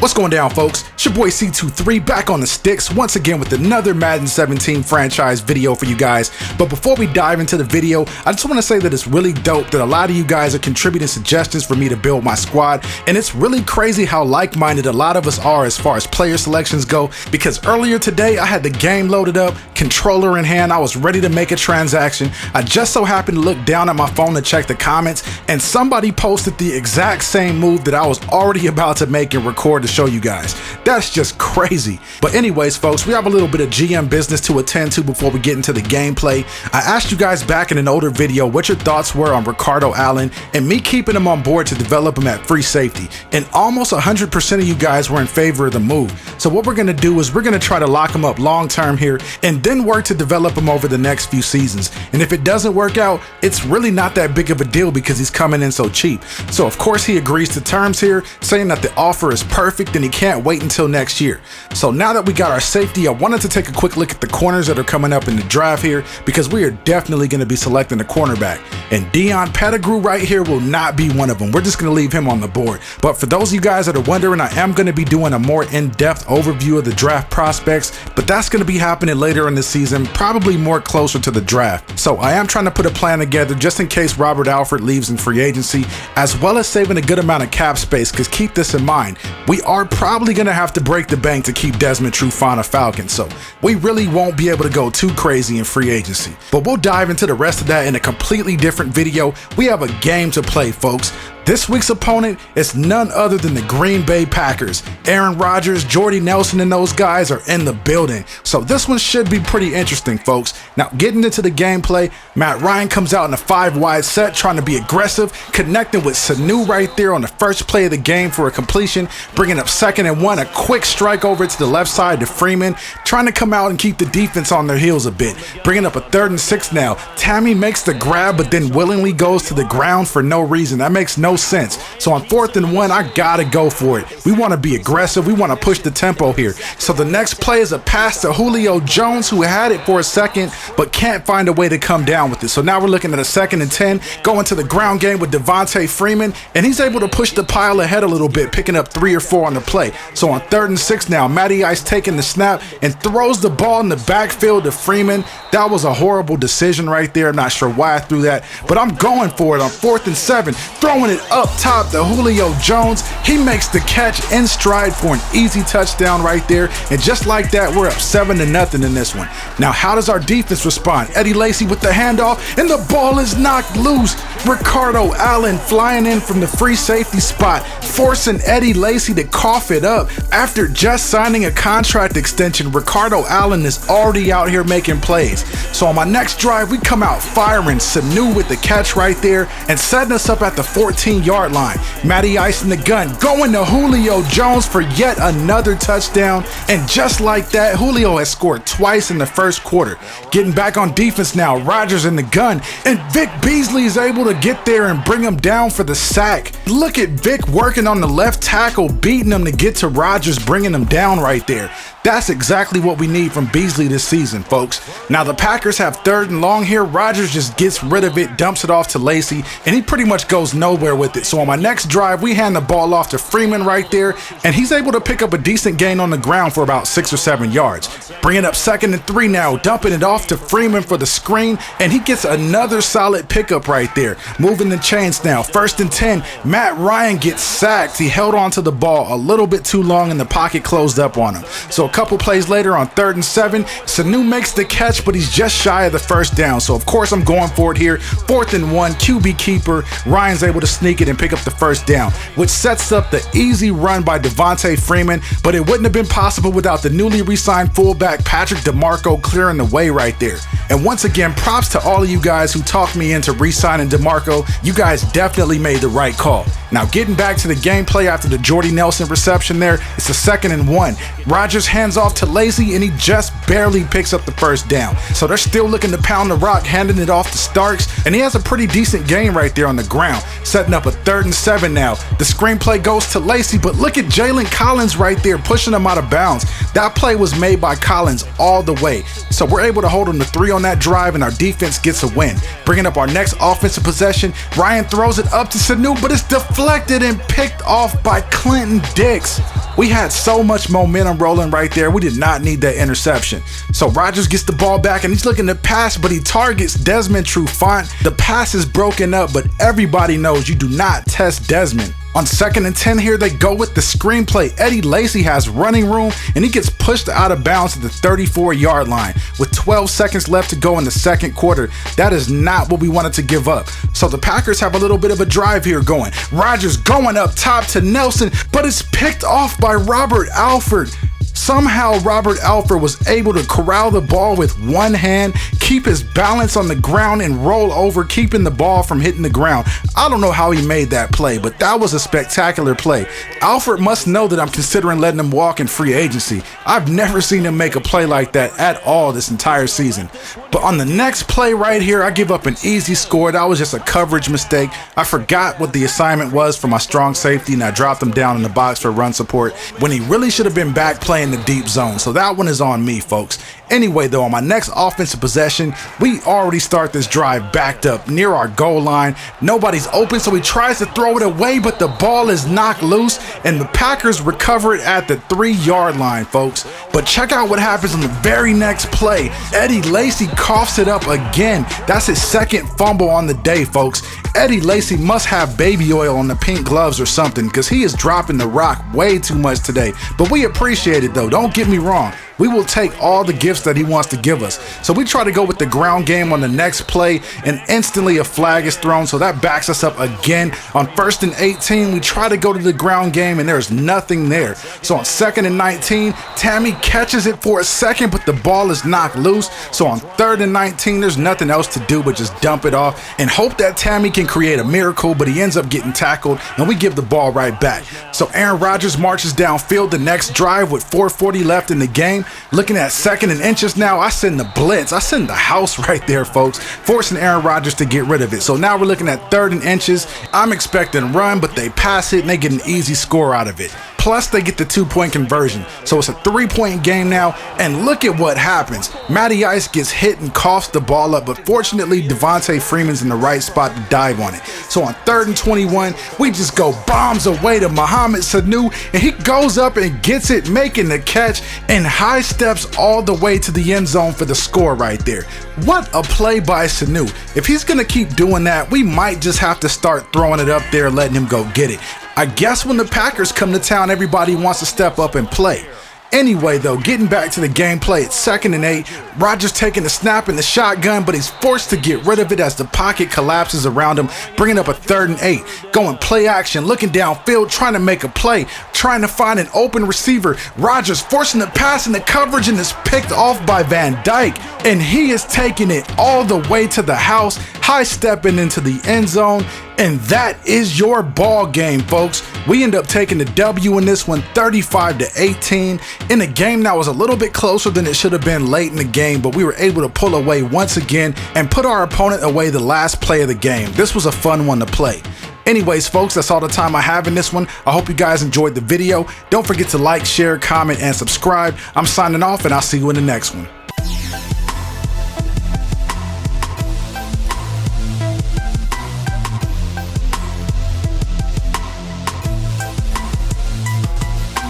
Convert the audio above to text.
What's going down, folks? It's your boy C23 back on the sticks once again with another Madden 17 franchise video for you guys. But before we dive into the video, I just want to say that it's really dope that a lot of you guys are contributing suggestions for me to build my squad, and it's really crazy how like-minded a lot of us are as far as player selections go, because earlier today I had the game loaded up, controller in hand, I was ready to make a transaction. I just so happened to look down at my phone to check the comments, and somebody posted the exact same move that I was already about to make and record to show you guys. That's just crazy. But anyways, folks, we have a little bit of GM business to attend to before we get into the gameplay. I asked you guys back in an older video what your thoughts were on Ricardo Allen and me keeping him on board to develop him at free safety, and almost 100% of you guys were in favor of the move. So what we're going to do is we're going to try to lock him up long term here and then work to develop him over the next few seasons. And if it doesn't work out, it's really not that big of a deal because he's coming in so cheap. So of course he agrees to terms here, saying that the offer is perfect and he can't wait until next year. So now that we got our safety, I wanted to take a quick look at the corners that are coming up in the draft here, because we are definitely going to be selecting a cornerback, and Dion Pettigrew right here will not be one of them. We're just going to leave him on the board. But for those of you guys that are wondering, I am going to be doing a more in-depth overview of the draft prospects, but that's going to be happening later in the season, probably more closer to the draft. So I am trying to put a plan together just in case Robert Alford leaves in free agency, as well as saving a good amount of cap space, because keep this in mind, we are probably going to have to break the bank to keep Desmond Trufant a Falcon, so we really won't be able to go too crazy in free agency. But we'll dive into the rest of that in a completely different video. We have a game to play, folks. This week's opponent is none other than the Green Bay Packers. Aaron Rodgers, Jordy Nelson, and those guys are in the building. So this one should be pretty interesting, folks. Now, getting into the gameplay, Matt Ryan comes out in a 5-wide set, trying to be aggressive, connecting with Sanu right there on the first play of the game for a completion, bringing up 2nd and 1, a quick strike over to the left side to Freeman, trying to come out and keep the defense on their heels a bit. Bringing up a 3rd and 6 now. Tammy makes the grab, but then willingly goes to the ground for no reason. That makes no sense. So on 4th and 1, I gotta go for it. We want to be aggressive. We want to push the tempo here. So the next play is a pass to Julio Jones, who had it for a second but can't find a way to come down with it. So now we're looking at a 2nd and 10, going to the ground game with Devontae Freeman, and he's able to push the pile ahead a little bit, picking up 3 or 4 on the play. So on 3rd and 6 now, Matty Ice taking the snap and throws the ball in the backfield to Freeman. That was a horrible decision right there. I'm not sure why I threw that, but I'm going for it on 4th and 7, throwing it up top to Julio Jones. He makes the catch in stride for an easy touchdown right there, and just like that, we're up 7-0 in this one. Now, how does our defense respond? Eddie Lacy with the handoff, and the ball is knocked loose. Ricardo Allen flying in from the free safety spot, forcing Eddie Lacy to cough it up. After just signing a contract extension, Ricardo Allen is already out here making plays. So on my next drive, we come out firing. Sanu with the catch right there and setting us up at the 14-yard line. Matty Ice in the gun, going to Julio Jones for yet another touchdown, and just like that, Julio has scored twice in the first quarter. Getting back on defense now, Rodgers in the gun, and Vic Beasley is able to get there and bring him down for the sack. Look at Vic working on the left tackle, beating him to get to Rodgers, bringing him down right there. That's exactly what we need from Beasley this season, folks. Now the Packers have 3rd and long here. Rodgers just gets rid of it, dumps it off to Lacy, and he pretty much goes nowhere with it. So on my next drive, we hand the ball off to Freeman right there, and he's able to pick up a decent gain on the ground for about 6 or 7 yards. Bringing up 2nd and 3 now, dumping it off to Freeman for the screen, and he gets another solid pickup right there. Moving the chains now, 1st and 10, Matt Ryan gets sacked. He held on to the ball a little bit too long and the pocket closed up on him. So a couple plays later on 3rd and 7, Sanu makes the catch, but he's just shy of the 1st down. So of course I'm going for it here. 4th and 1, QB keeper. Ryan's able to sneak it and pick up the 1st down, which sets up the easy run by Devontae Freeman, but it wouldn't have been possible without the newly re-signed fullback Patrick DeMarco clearing the way right there. And once again, props to all of you guys who talked me into re-signing DeMarco. You guys definitely made the right call. Now getting back to the gameplay after the Jordy Nelson reception there, it's a 2nd and 1. Rodgers hands off to Lacy, and he just barely picks up the 1st down. So they're still looking to pound the rock, handing it off to Starks, and he has a pretty decent game right there on the ground, setting up a 3rd and 7 now. The screenplay goes to Lacy, but look at Jalen Collins right there pushing him out of bounds. That play was made by Collins all the way. So we're able to hold him to 3 on that drive, and our defense gets a win. Bringing up our next offensive possession, Ryan throws it up to Sanu, but it's deflected and picked off by Clinton Dix. We had so much momentum rolling right there. We did not need that interception. So Rodgers gets the ball back and he's looking to pass, but he targets Desmond Trufant. The pass is broken up, but everybody knows you do not test Desmond. On 2nd and 10 here, they go with the screenplay. Eddie Lacy has running room, and he gets pushed out of bounds at the 34-yard line. With 12 seconds left to go in the second quarter, that is not what we wanted to give up. So the Packers have a little bit of a drive here going. Rodgers going up top to Nelson, but it's picked off by Robert Alford. Somehow Robert Alford was able to corral the ball with one hand, keep his balance on the ground, and roll over, keeping the ball from hitting the ground. I don't know how he made that play, but that was a spectacular play. Alford must know that I'm considering letting him walk in free agency. I've never seen him make a play like that at all this entire season. But on the next play right here, I give up an easy score. That was just a coverage mistake. I forgot what the assignment was for my strong safety, and I dropped him down in the box for run support when he really should have been back playing the deep zone. So that one is on me, folks. Anyway, though, on my next offensive possession, we already start this drive backed up near our goal line. Nobody's open, so he tries to throw it away, but the ball is knocked loose, and the Packers recover it at the 3-yard line, folks. But check out what happens on the very next play. Eddie Lacy coughs it up again. That's his second fumble on the day, folks. Eddie Lacy must have baby oil on the pink gloves or something, because he is dropping the rock way too much today. But we appreciate it, though. Don't get me wrong. We will take all the gifts that he wants to give us. So we try to go with the ground game on the next play, and instantly a flag is thrown, so that backs us up again. On 1st and 18, we try to go to the ground game, and there's nothing there. So on 2nd and 19, Tammy catches it for a second, but the ball is knocked loose. So on 3rd and 19, there's nothing else to do but just dump it off and hope that Tammy can create a miracle, but he ends up getting tackled, and we give the ball right back. So Aaron Rodgers marches downfield the next drive with 4:40 left in the game. Looking at 2nd and inches now, I send the blitz. I send the house right there, folks, forcing Aaron Rodgers to get rid of it. So now we're looking at 3rd and inches. I'm expecting run, but they pass it, and they get an easy score out of it. Plus, they get the 2-point conversion. So it's a 3-point game now, and look at what happens. Matty Ice gets hit and coughs the ball up, but fortunately, Devontae Freeman's in the right spot to dive on it. So on 3rd and 21, we just go bombs away to Mohamed Sanu, and he goes up and gets it, making the catch, and high steps all the way to the end zone for the score right there. What a play by Sanu. If he's going to keep doing that, we might just have to start throwing it up there, letting him go get it. I guess when the Packers come to town, everybody wants to step up and play. Anyway, though, getting back to the gameplay at 2nd and 8, Rodgers taking the snap in the shotgun, but he's forced to get rid of it as the pocket collapses around him, bringing up a 3rd and 8. Going play action, looking downfield, trying to make a play, trying to find an open receiver. Rodgers forcing the pass in the coverage and is picked off by Van Dyke, and he is taking it all the way to the house, high stepping into the end zone. And that is your ball game, folks. We end up taking the W in this one, 35-18, in a game that was a little bit closer than it should have been late in the game, but we were able to pull away once again and put our opponent away the last play of the game. This was a fun one to play. Anyways, folks, that's all the time I have in this one. I hope you guys enjoyed the video. Don't forget to like, share, comment, and subscribe. I'm signing off, and I'll see you in the next one.